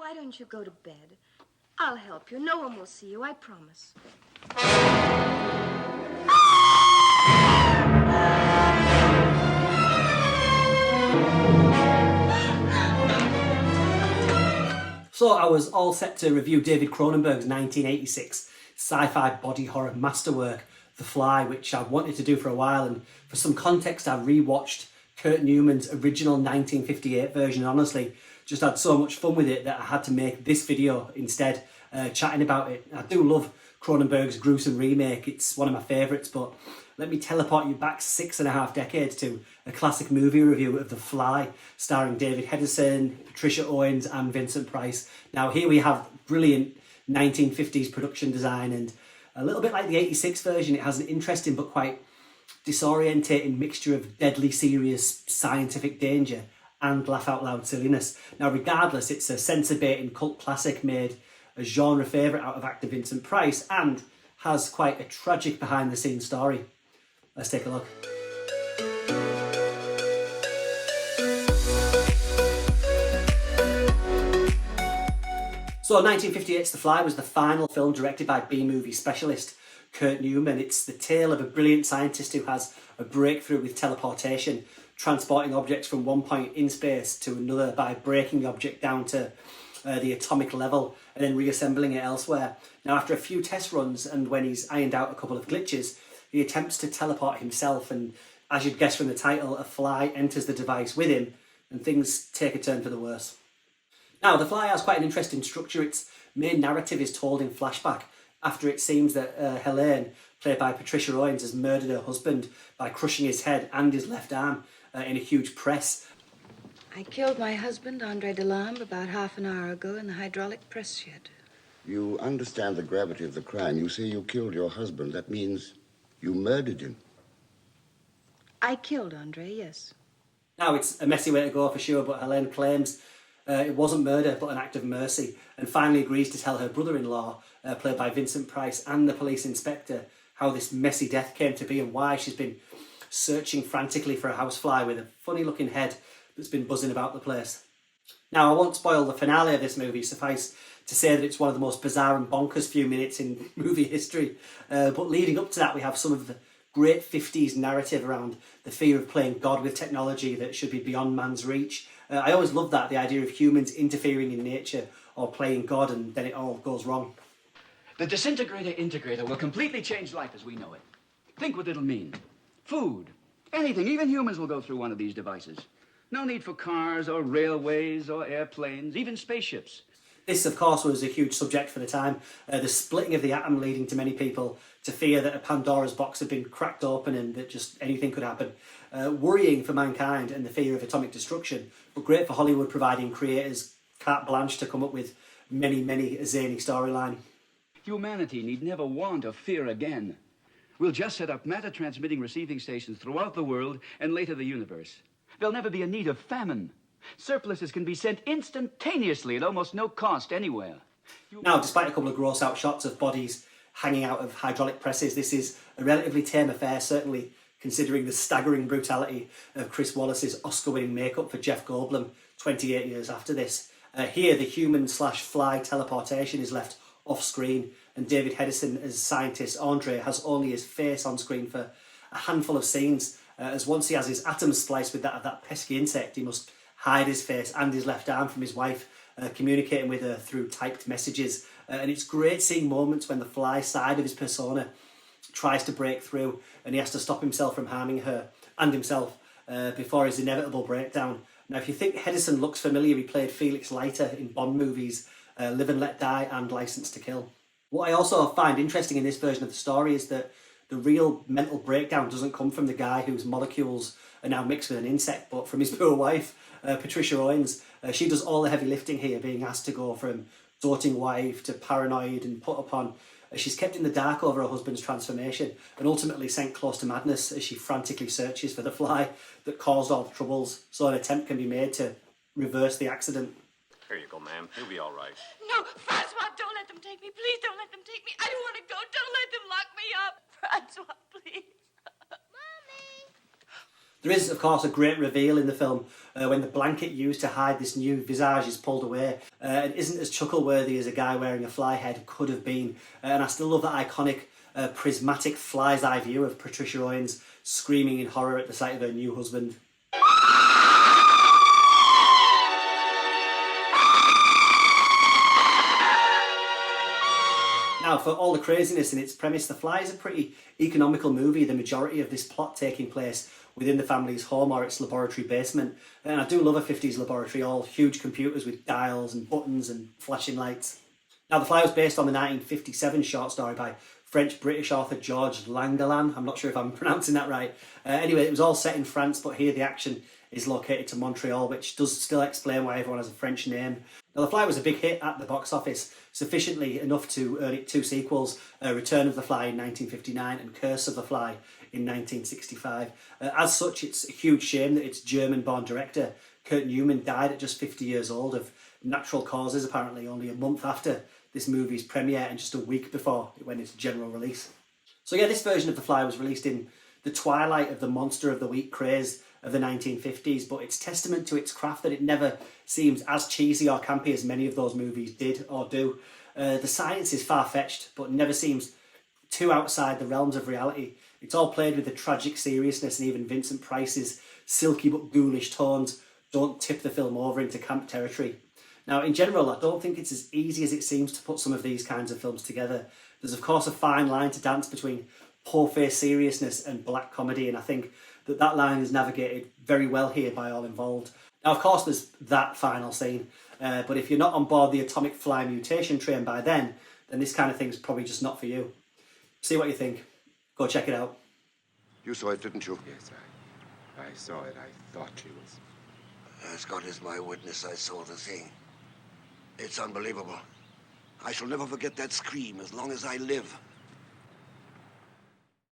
Why don't you go to bed? I'll help you. No one will see you, I promise. So I was all set to review David Cronenberg's 1986 sci-fi body horror masterwork, The Fly, which I've wanted to do for a while, and for some context I rewatched Kurt Neumann's original 1958 version. Honestly, just had so much fun with it that I had to make this video instead, chatting about it. I do love Cronenberg's gruesome remake, it's one of my favourites, but let me teleport you back 6.5 decades to a classic movie review of The Fly, starring David Hedison, Patricia Owens and Vincent Price. Now here we have brilliant 1950s production design, and a little bit like the 86 version, it has an interesting but quite disorientating mixture of deadly serious scientific danger and laugh-out-loud silliness. Now regardless, it's a censor-baiting cult classic made a genre favourite out of actor Vincent Price and has quite a tragic behind-the-scenes story. Let's take a look. So 1958's The Fly was the final film directed by B-movie specialist Kurt Neumann. It's the tale of a brilliant scientist who has a breakthrough with teleportation, transporting objects from one point in space to another by breaking the object down to the atomic level and then reassembling it elsewhere. Now after a few test runs and when he's ironed out a couple of glitches, he attempts to teleport himself, and as you'd guess from the title, a fly enters the device with him and things take a turn for the worse. Now The Fly has quite an interesting structure. Its main narrative is told in flashback after it seems that Helene, played by Patricia Owens, has murdered her husband by crushing his head and his left arm in a huge press. I killed my husband, Andre Delambre, about half an hour ago in the hydraulic press shed. You understand the gravity of the crime. You say you killed your husband. That means you murdered him. I killed Andre, yes. Now it's a messy way to go for sure, but Helene claims it wasn't murder but an act of mercy, and finally agrees to tell her brother-in-law, played by Vincent Price, and the police inspector how this messy death came to be and why she's been searching frantically for a housefly with a funny looking head that's been buzzing about the place. Now I won't spoil the finale of this movie, suffice to say that it's one of the most bizarre and bonkers few minutes in movie history, but leading up to that we have some of the great 50s narrative around the fear of playing God with technology that should be beyond man's reach. I always loved that, the idea of humans interfering in nature or playing God and then it all goes wrong. The disintegrator-integrator will completely change life as we know it. Think what it'll mean. Food, anything, even humans will go through one of these devices. No need for cars or railways or airplanes, even spaceships. This, of course, was a huge subject for the time, the splitting of the atom leading to many people to fear that a Pandora's box had been cracked open and that just anything could happen. Worrying for mankind and the fear of atomic destruction, but great for Hollywood providing creators carte blanche to come up with many a zany storyline. Humanity need never want or fear again. We'll just set up matter-transmitting receiving stations throughout the world and later the universe. There'll never be a need of famine. Surpluses can be sent instantaneously at almost no cost anywhere. Now, despite a couple of gross-out shots of bodies hanging out of hydraulic presses, this is a relatively tame affair, certainly considering the staggering brutality of Chris Wallace's Oscar-winning makeup for Jeff Goldblum 28 years after this. Here, the human/fly teleportation is left off-screen, and David Hedison as scientist Andre has only his face on screen for a handful of scenes, as once he has his atoms spliced with that of that pesky insect, he must hide his face and his left arm from his wife, communicating with her through typed messages. And it's great seeing moments when the fly side of his persona tries to break through and he has to stop himself from harming her and himself before his inevitable breakdown. Now, if you think Hedison looks familiar, he played Felix Leiter in Bond movies Live and Let Die and License to Kill. What I also find interesting in this version of the story is that the real mental breakdown doesn't come from the guy whose molecules are now mixed with an insect, but from his poor wife, Patricia Owens. She does all the heavy lifting here, being asked to go from doting wife to paranoid and put upon. She's kept in the dark over her husband's transformation and ultimately sent close to madness as she frantically searches for the fly that caused all the troubles, so an attempt can be made to reverse the accident. Here you go, ma'am. He'll be all right. No, Francois, don't let them take me. Please don't let them take me. I don't want to go. Don't let them lock me up. Francois, please. There is, of course, a great reveal in the film when the blanket used to hide this new visage is pulled away. It isn't as chuckle-worthy as a guy wearing a fly head could have been. And I still love that iconic prismatic fly's eye view of Patricia Owens screaming in horror at the sight of her new husband. Now, for all the craziness in its premise, The Fly is a pretty economical movie, the majority of this plot taking place within the family's home or its laboratory basement. And I do love a 50s laboratory, all huge computers with dials and buttons and flashing lights. Now, The Fly was based on the 1957 short story by French-British author Georges Langelan. I'm not sure if I'm pronouncing that right. Anyway, it was all set in France, but here the action is located to Montreal, which does still explain why everyone has a French name. Now, The Fly was a big hit at the box office, sufficiently enough to earn it 2 sequels, Return of the Fly in 1959 and Curse of the Fly in 1965. As such, it's a huge shame that its German-born director, Kurt Neumann, died at just 50 years old of natural causes, apparently only a month after this movie's premiere and just a week before it went into general release. So yeah, this version of The Fly was released in the twilight of the Monster of the Week craze of the 1950s, but it's testament to its craft that it never seems as cheesy or campy as many of those movies did or do. The science is far-fetched, but never seems too outside the realms of reality. It's all played with a tragic seriousness, and even Vincent Price's silky but ghoulish tones don't tip the film over into camp territory. Now, in general, I don't think it's as easy as it seems to put some of these kinds of films together. There's, of course, a fine line to dance between poor-faced seriousness and black comedy, and I think that line is navigated very well here by all involved. Now, of course, there's that final scene, but if you're not on board the atomic fly mutation train by then this kind of thing's probably just not for you. See what you think. Go check it out. You saw it, didn't you? Yes, I saw it. I thought she was... As God is my witness, I saw the thing. It's unbelievable. I shall never forget that scream as long as I live.